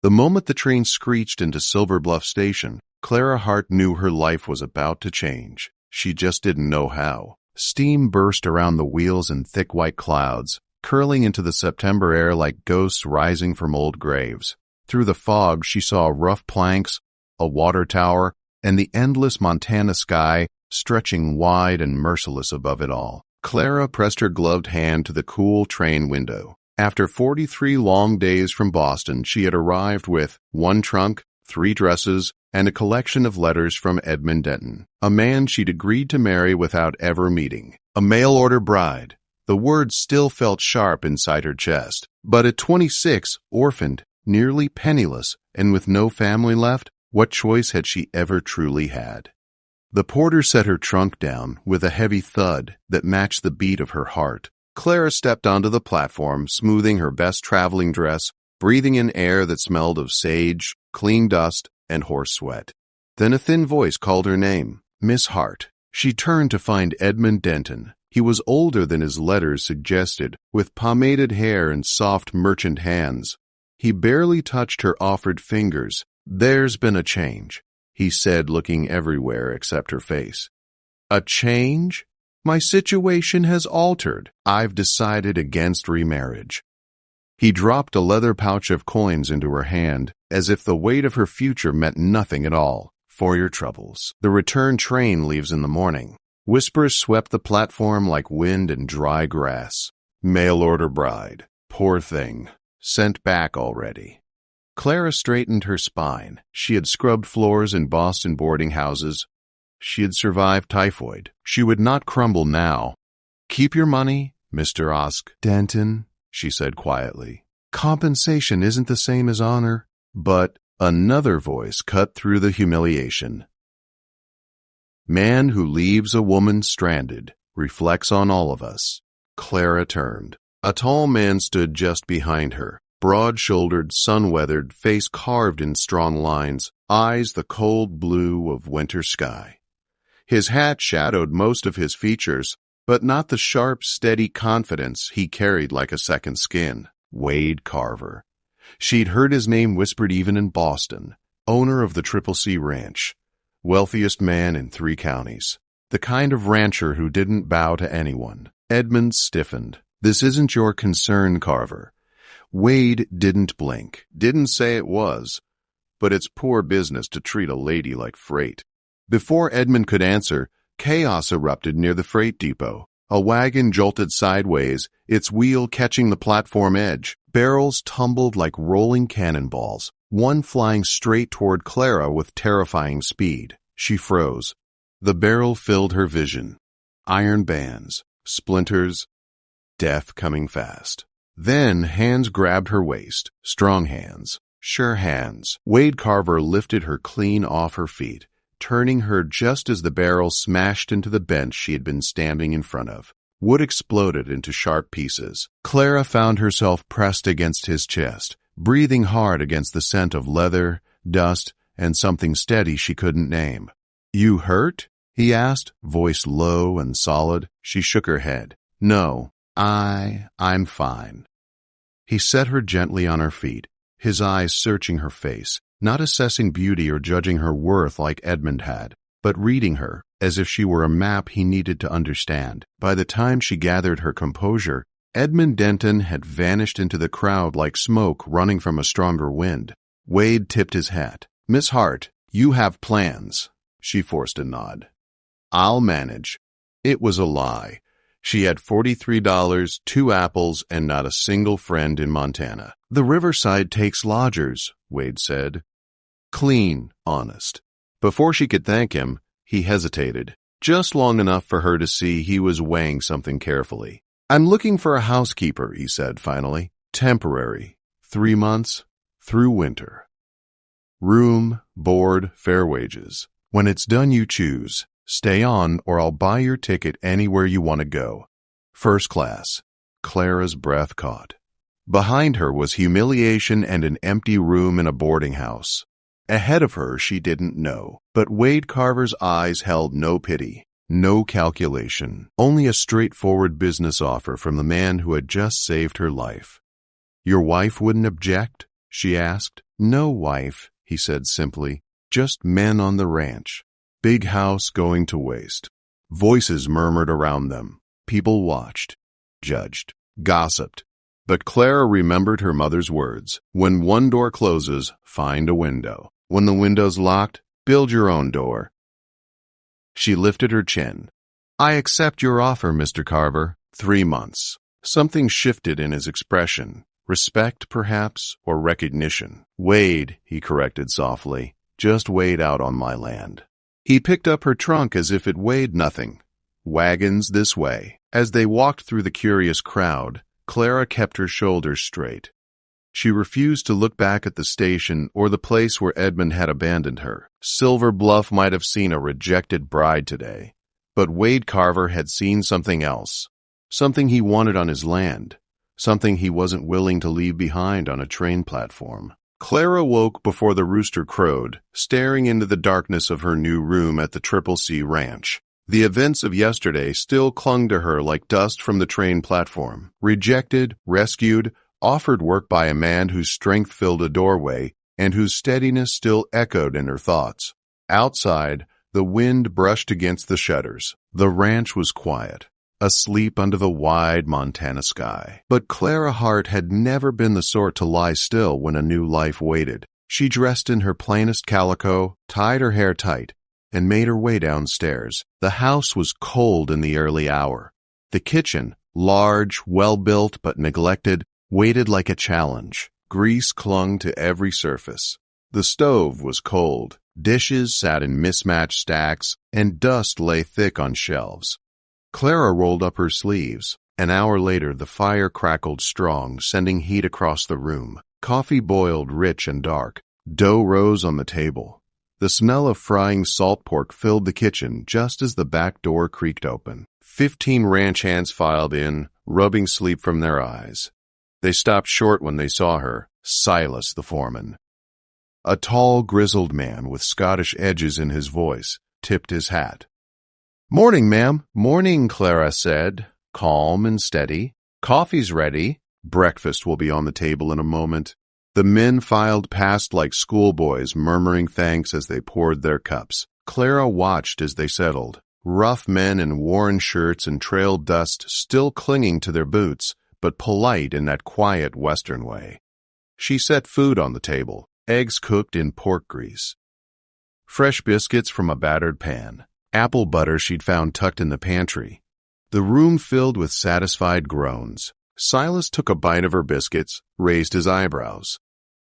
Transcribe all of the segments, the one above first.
The moment the train screeched into Silver Bluff Station, Clara Hart knew her life was about to change. She just didn't know how. Steam burst around the wheels in thick white clouds, curling into the September air like ghosts rising from old graves. Through the fog, she saw rough planks, a water tower, and the endless Montana sky stretching wide and merciless above it all. Clara pressed her gloved hand to the cool train window. After 43 long days from Boston, she had arrived with 1 trunk, 3 dresses, and a collection of letters from Edmund Denton, a man she'd agreed to marry without ever meeting. A mail-order bride. The words still felt sharp inside her chest. But at 26, orphaned, nearly penniless, and with no family left, what choice had she ever truly had? The porter set her trunk down with a heavy thud that matched the beat of her heart. Clara stepped onto the platform, smoothing her best traveling dress, breathing in air that smelled of sage, clean dust, and horse sweat. Then a thin voice called her name, Miss Hart. She turned to find Edmund Denton. He was older than his letters suggested, with pomaded hair and soft merchant hands. He barely touched her offered fingers. "There's been a change," he said, looking everywhere except her face. "A change? My situation has altered. I've decided against remarriage." He dropped a leather pouch of coins into her hand, as if the weight of her future meant nothing at all. "For your troubles. The return train leaves in the morning." Whispers swept the platform like wind and dry grass. Mail-order bride. Poor thing. Sent back already. Clara straightened her spine. She had scrubbed floors in Boston boarding houses. She had survived typhoid. She would not crumble now. "Keep your money, Mr. Denton," she said quietly. "Compensation isn't the same as honor." But another voice cut through the humiliation. "Man who leaves a woman stranded reflects on all of us." Clara turned. A tall man stood just behind her, broad-shouldered, sun-weathered, face carved in strong lines, eyes the cold blue of winter sky. His hat shadowed most of his features, but not the sharp, steady confidence he carried like a second skin. Wade Carver. She'd heard his name whispered even in Boston, owner of the Triple C Ranch, wealthiest man in 3 counties, the kind of rancher who didn't bow to anyone. Edmund stiffened. "This isn't your concern, Carver." Wade didn't blink, didn't say it was, but it's poor business to treat a lady like freight. Before Edmund could answer, chaos erupted near the freight depot. A wagon jolted sideways, its wheel catching the platform edge. Barrels tumbled like rolling cannonballs, one flying straight toward Clara with terrifying speed. She froze. The barrel filled her vision. Iron bands, splinters, death coming fast. Then hands grabbed her waist, strong hands, sure hands. Wade Carver lifted her clean off her feet, turning her just as the barrel smashed into the bench she had been standing in front of. Wood exploded into sharp pieces. Clara found herself pressed against his chest, breathing hard against the scent of leather, dust, and something steady she couldn't name. "You hurt?" he asked, voice low and solid. She shook her head. "No, I'm fine." He set her gently on her feet, his eyes searching her face, not assessing beauty or judging her worth like Edmund had, but reading her as if she were a map he needed to understand. By the time she gathered her composure, Edmund Denton had vanished into the crowd like smoke running from a stronger wind. Wade tipped his hat. "Miss Hart, you have plans." She forced a nod. "I'll manage." It was a lie. She had $43, 2 apples, and not a single friend in Montana. "The Riverside takes lodgers," Wade said. Clean, honest. Before she could thank him, he hesitated, just long enough for her to see he was weighing something carefully. "I'm looking for a housekeeper," he said finally. "Temporary. 3 months, through winter. Room, board, fair wages. When it's done, you choose. Stay on, or I'll buy your ticket anywhere you want to go. First class." Clara's breath caught. Behind her was humiliation and an empty room in a boarding house. Ahead of her, she didn't know, but Wade Carver's eyes held no pity, no calculation, only a straightforward business offer from the man who had just saved her life. "Your wife wouldn't object?" she asked. No, wife, he said simply. Just men on the ranch. Big house going to waste. Voices murmured around them. People watched, judged, gossiped. But Clara remembered her mother's words. When one door closes, find a window. When the window's locked, build your own door. She lifted her chin. I accept your offer, Mr. Carver. 3 months. Something shifted in his expression. Respect, perhaps, or recognition. Wade, he corrected softly. Just wade out on my land. He picked up her trunk as if it weighed nothing. Wagons this way. As they walked through the curious crowd, Clara kept her shoulders straight. She refused to look back at the station or the place where Edmund had abandoned her. Silver Bluff might have seen a rejected bride today, but Wade Carver had seen something else. Something he wanted on his land. Something he wasn't willing to leave behind on a train platform. Clara woke before the rooster crowed, staring into the darkness of her new room at the Triple C Ranch. The events of yesterday still clung to her like dust from the train platform. Rejected, rescued, offered work by a man whose strength filled a doorway and whose steadiness still echoed in her thoughts. Outside, the wind brushed against the shutters. The ranch was quiet, asleep under the wide Montana sky. But Clara Hart had never been the sort to lie still when a new life waited. She dressed in her plainest calico, tied her hair tight, and made her way downstairs. The house was cold in the early hour. The kitchen, large, well-built but neglected, waited like a challenge. Grease clung to every surface. The stove was cold. Dishes sat in mismatched stacks, and dust lay thick on shelves. Clara rolled up her sleeves. An hour later, the fire crackled strong, sending heat across the room. Coffee boiled rich and dark. Dough rose on the table. The smell of frying salt pork filled the kitchen just as the back door creaked open. 15 ranch hands filed in, rubbing sleep from their eyes. They stopped short when they saw her, Silas the foreman. A tall, grizzled man with Scottish edges in his voice tipped his hat. "Morning, ma'am." "Morning," Clara said, calm and steady. "Coffee's ready. Breakfast will be on the table in a moment." The men filed past like schoolboys, murmuring thanks as they poured their cups. Clara watched as they settled. Rough men in worn shirts and trailed dust still clinging to their boots, but polite in that quiet Western way. She set food on the table, eggs cooked in pork grease, fresh biscuits from a battered pan, apple butter she'd found tucked in the pantry. The room filled with satisfied groans. Silas took a bite of her biscuits, raised his eyebrows.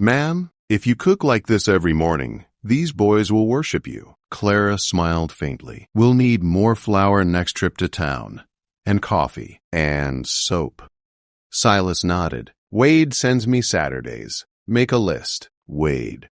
"Ma'am, if you cook like this every morning, these boys will worship you." Clara smiled faintly. "We'll need more flour next trip to town, and coffee, and soap." Silas nodded. "Wade sends me Saturdays. Make a list." Wade.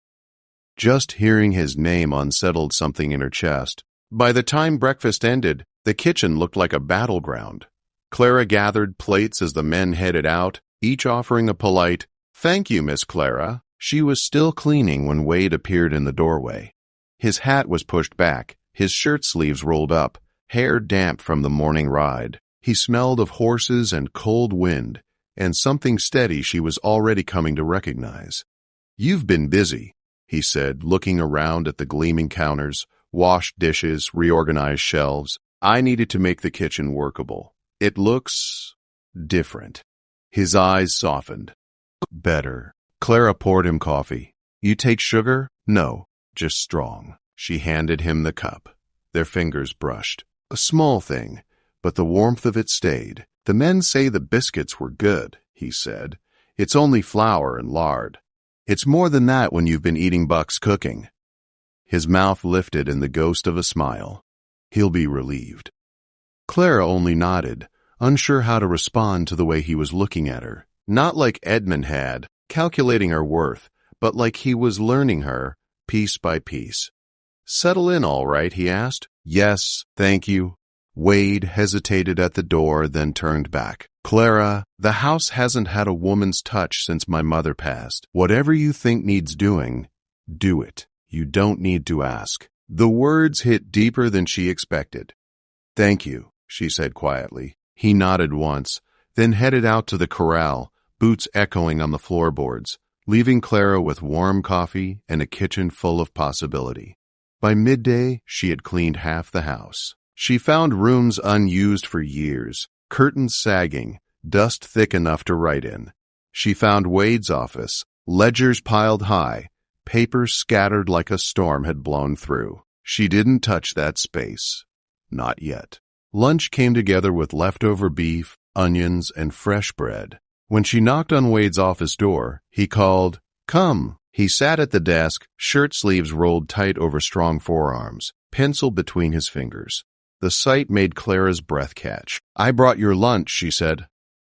Just hearing his name unsettled something in her chest. By the time breakfast ended, the kitchen looked like a battleground. Clara gathered plates as the men headed out, each offering a polite, "Thank you, Miss Clara." She was still cleaning when Wade appeared in the doorway. His hat was pushed back, his shirt sleeves rolled up, hair damp from the morning ride. He smelled of horses and cold wind, and something steady she was already coming to recognize. "You've been busy," he said, looking around at the gleaming counters, washed dishes, reorganized shelves. "I needed to make the kitchen workable. It looks different." His eyes softened. "Better." Clara poured him coffee. "You take sugar?" "No, just strong." She handed him the cup. Their fingers brushed. A small thing, but the warmth of it stayed. "The men say the biscuits were good," he said. "It's only flour and lard. It's more than that when you've been eating Buck's cooking." His mouth lifted in the ghost of a smile. He'll be relieved. Clara only nodded, unsure how to respond to the way he was looking at her. Not like Edmund had, calculating her worth, but like he was learning her, piece by piece. "Settle in all right?" he asked. "Yes, thank you." Wade hesitated at the door, then turned back. "Clara, the house hasn't had a woman's touch since my mother passed. Whatever you think needs doing, do it. You don't need to ask." The words hit deeper than she expected. "Thank you," she said quietly. He nodded once, then headed out to the corral, boots echoing on the floorboards. leaving Clara with warm coffee and a kitchen full of possibility. By midday, she had cleaned half the house. She found rooms unused for years, curtains sagging, dust thick enough to write in. She found Wade's office, ledgers piled high, papers scattered like a storm had blown through. She didn't touch that space. Not yet. Lunch came together with leftover beef, onions, and fresh bread. When she knocked on Wade's office door, he called, "Come." He sat at the desk, shirt sleeves rolled tight over strong forearms, pencil between his fingers. The sight made Clara's breath catch. "I brought your lunch," she said.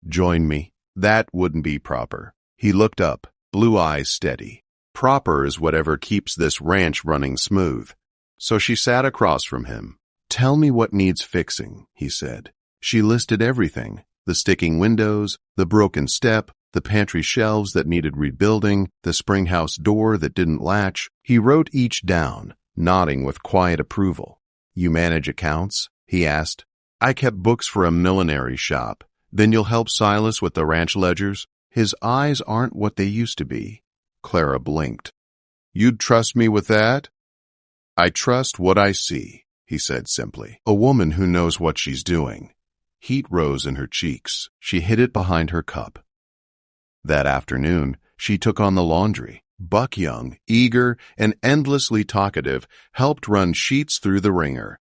"Join me." That wouldn't be proper. He looked up, blue eyes steady. Proper is whatever keeps this ranch running smooth. So she sat across from him. "Tell me what needs fixing," he said. She listed everything: the sticking windows, the broken step, the pantry shelves that needed rebuilding, the spring house door that didn't latch. He wrote each down, nodding with quiet approval. "You manage accounts?" he asked. "I kept books for a millinery shop. Then you'll help Silas with the ranch ledgers?" His eyes aren't what they used to be. Clara blinked. "You'd trust me with that?" "I trust what I see," he said simply. "A woman who knows what she's doing." Heat rose in her cheeks. She hid it behind her cup. That afternoon, she took on the laundry. Buck Young, eager and endlessly talkative, helped run sheets through the wringer.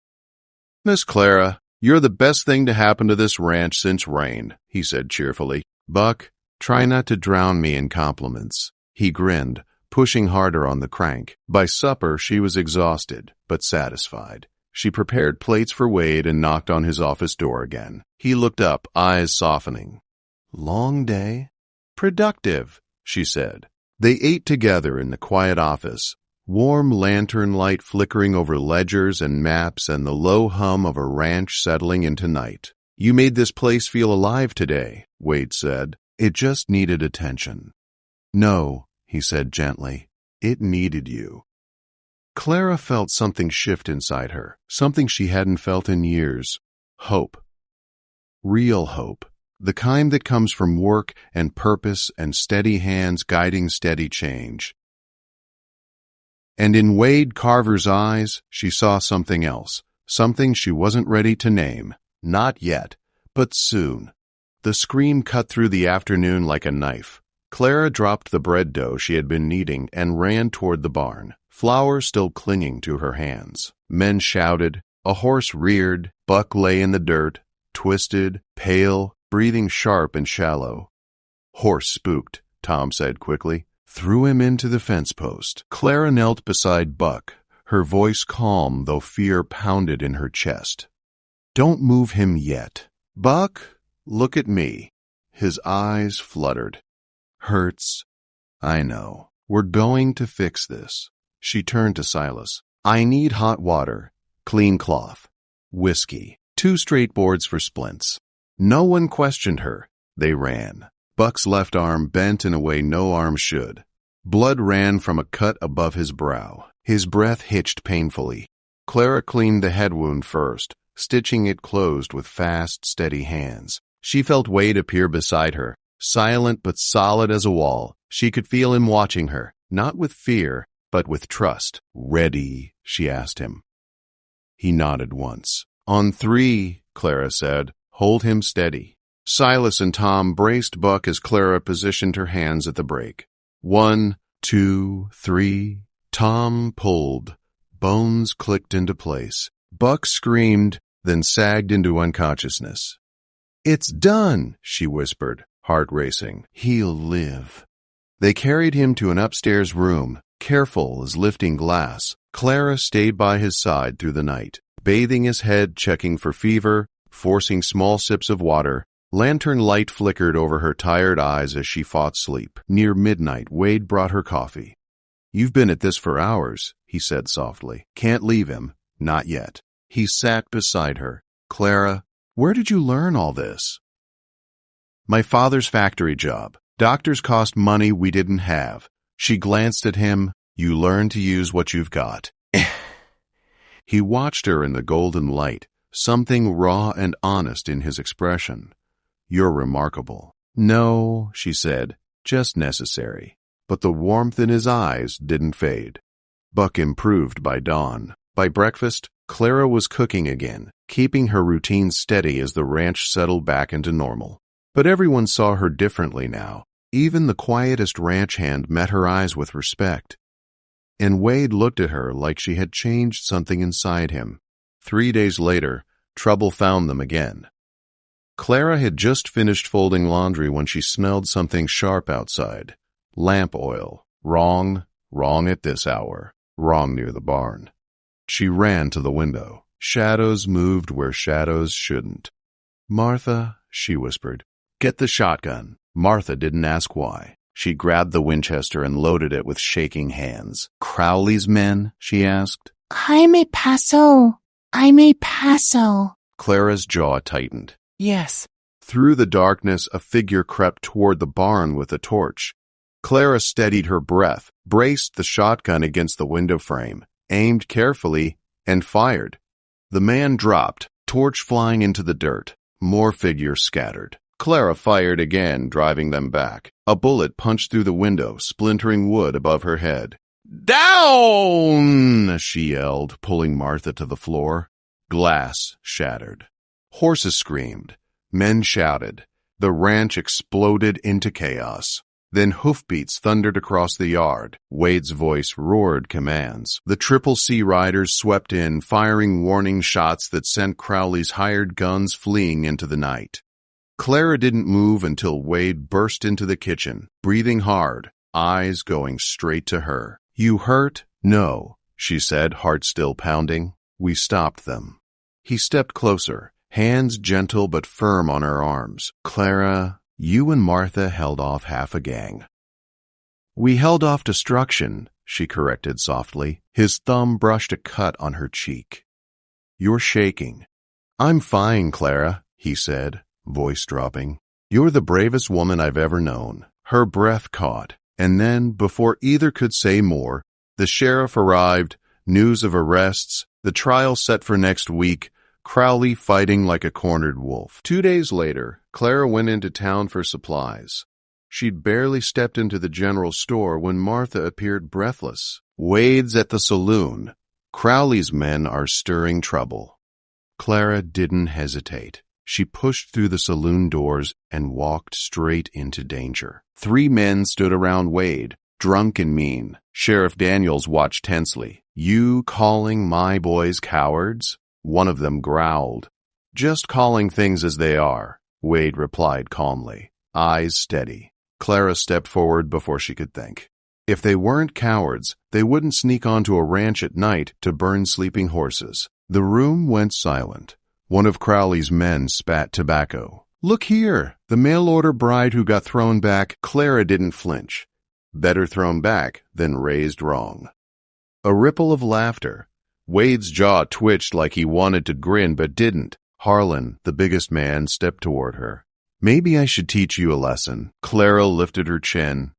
"Miss Clara, you're the best thing to happen to this ranch since rain," he said cheerfully. "Buck, try not to drown me in compliments." He grinned, pushing harder on the crank. By supper, she was exhausted, but satisfied. She prepared plates for Wade and knocked on his office door again. He looked up, eyes softening. "Long day?" "Productive," she said. They ate together in the quiet office, warm lantern light flickering over ledgers and maps and the low hum of a ranch settling into night. "You made this place feel alive today," Wade said. "It just needed attention." "No," he said gently. "It needed you." Clara felt something shift inside her, something she hadn't felt in years. Hope. Real hope. The kind that comes from work and purpose and steady hands guiding steady change. And in Wade Carver's eyes, she saw something else, something she wasn't ready to name. Not yet, but soon. The scream cut through the afternoon like a knife. Clara dropped the bread dough she had been kneading and ran toward the barn, flour still clinging to her hands. Men shouted, a horse reared, Buck lay in the dirt, twisted, pale, breathing sharp and shallow. "Horse spooked," Tom said quickly. "Threw him into the fence post." Clara knelt beside Buck, her voice calm though fear pounded in her chest. "Don't move him yet. Buck, look at me." His eyes fluttered. "Hurts. I know. We're going to fix this." She turned to Silas. "I need hot water, clean cloth, whiskey, 2 straight boards for splints." No one questioned her. They ran. Buck's left arm bent in a way no arm should. Blood ran from a cut above his brow. His breath hitched painfully. Clara cleaned the head wound first, stitching it closed with fast, steady hands. She felt Wade appear beside her, silent but solid as a wall. She could feel him watching her, not with fear, but with trust. "Ready?" she asked him. He nodded once. "On 3, Clara said. Hold him steady." Silas and Tom braced Buck as Clara positioned her hands at the brake. 1, 2, 3. Tom pulled. Bones clicked into place. Buck screamed, then sagged into unconsciousness. "It's done," she whispered, heart racing. "He'll live." They carried him to an upstairs room, careful as lifting glass. Clara stayed by his side through the night, bathing his head, checking for fever, forcing small sips of water. Lantern light flickered over her tired eyes as she fought sleep. Near midnight, Wade brought her coffee. "You've been at this for hours," he said softly. "Can't leave him. Not yet." He sat beside her. "Clara, where did you learn all this?" "My father's factory job. Doctors cost money we didn't have." She glanced at him. "You learn to use what you've got." He watched her in the golden light, something raw and honest in his expression. "You're remarkable." "No," she said, "just necessary." but the warmth in his eyes didn't fade. Buck improved by dawn. By breakfast, Clara was cooking again, keeping her routine steady as the ranch settled back into normal. But everyone saw her differently now. Even the quietest ranch hand met her eyes with respect. And Wade looked at her like she had changed something inside him. 3 days later, trouble found them again. Clara had just finished folding laundry when she smelled something sharp outside. Lamp oil. Wrong at this hour. Wrong near the barn. She ran to the window. Shadows moved where shadows shouldn't. "Martha," she whispered, "get the shotgun." Martha didn't ask why. She grabbed the Winchester and loaded it with shaking hands. "Crowley's men?" she asked. I'm a Paso. Clara's jaw tightened. Yes. Through the darkness, a figure crept toward the barn with a torch. Clara steadied her breath, braced the shotgun against the window frame, aimed carefully, and fired. The man dropped, torch flying into the dirt. More figures scattered. Clara fired again, driving them back. A bullet punched through the window, splintering wood above her head. "Down!" she yelled, pulling Martha to the floor. Glass shattered. Horses screamed. Men shouted. The ranch exploded into chaos. Then hoofbeats thundered across the yard. Wade's voice roared commands. The Triple C riders swept in, firing warning shots that sent Crowley's hired guns fleeing into the night. Clara didn't move until Wade burst into the kitchen, breathing hard, eyes going straight to her. "You hurt?" "No," she said, heart still pounding. "We stopped them." He stepped closer, hands gentle but firm on her arms. "Clara, you and Martha held off half a gang." "We held off destruction," she corrected softly. His thumb brushed a cut on her cheek. "You're shaking." "I'm fine, Clara," he said, voice dropping. "You're the bravest woman I've ever known." Her breath caught, and then, before either could say more, the sheriff arrived, news of arrests, the trial set for next week, Crowley fighting like a cornered wolf. 2 days later, Clara went into town for supplies. She'd barely stepped into the general store when Martha appeared breathless. "Wade's at the saloon. Crowley's men are stirring trouble." Clara didn't hesitate. She pushed through the saloon doors and walked straight into danger. 3 men stood around Wade, drunk and mean. Sheriff Daniels watched tensely. "You calling my boys cowards?" One of them growled. "Just calling things as they are," Wade replied calmly, eyes steady. Clara stepped forward before she could think. If they weren't cowards, they wouldn't sneak onto a ranch at night to burn sleeping horses. The room went silent. One of Crowley's men spat tobacco. "Look here, the mail-order bride who got thrown back." Clara didn't flinch. Better thrown back than raised wrong. A ripple of laughter. Wade's jaw twitched like he wanted to grin but didn't. Harlan, the biggest man, stepped toward her. "Maybe I should teach you a lesson." Clara lifted her chin.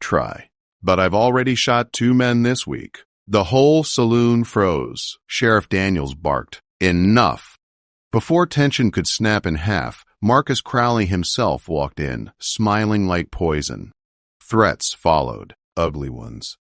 "Try. But I've already shot 2 men this week." The whole saloon froze. Sheriff Daniels barked, "Enough." Before tension could snap in half, Marcus Crowley himself walked in, smiling like poison. Threats followed, ugly ones.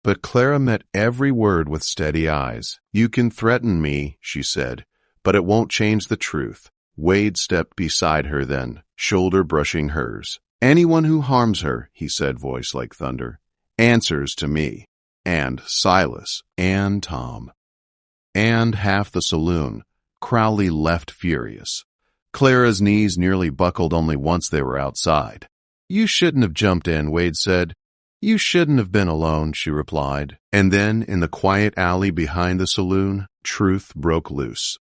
But Clara met every word with steady eyes. "You can threaten me," she said, "but it won't change the truth." Wade stepped beside her then, shoulder brushing hers. "Anyone who harms her," he said, voice like thunder, "answers to me, and Silas, and Tom, and half the saloon." Crowley left furious. Clara's knees nearly buckled only once they were outside. "You shouldn't have jumped in," Wade said. "You shouldn't have been alone," she replied. And then, in the quiet alley behind the saloon, truth broke loose.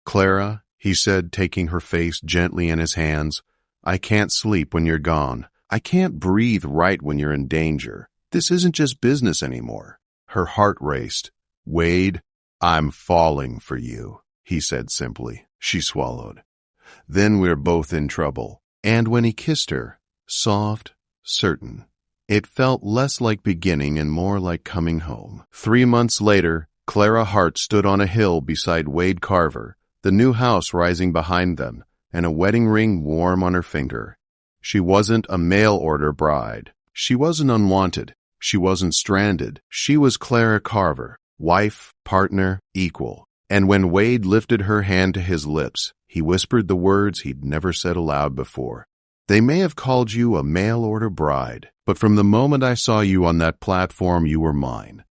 "Clara," he said, taking her face gently in his hands, "I can't sleep when you're gone. I can't breathe right when you're in danger. This isn't just business anymore." Her heart raced. "Wade, I'm falling for you," he said simply. She swallowed. "Then we're both in trouble." And when he kissed her, soft, certain, it felt less like beginning and more like coming home. 3 months later, Clara Hart stood on a hill beside Wade Carver, the new house rising behind them, and a wedding ring warm on her finger. She wasn't a mail-order bride, She wasn't unwanted. She wasn't stranded. She was Clara Carver, wife, partner, equal. And when Wade lifted her hand to his lips, he whispered the words he'd never said aloud before. They may have called you a mail-order bride, but from the moment I saw you on that platform, you were mine.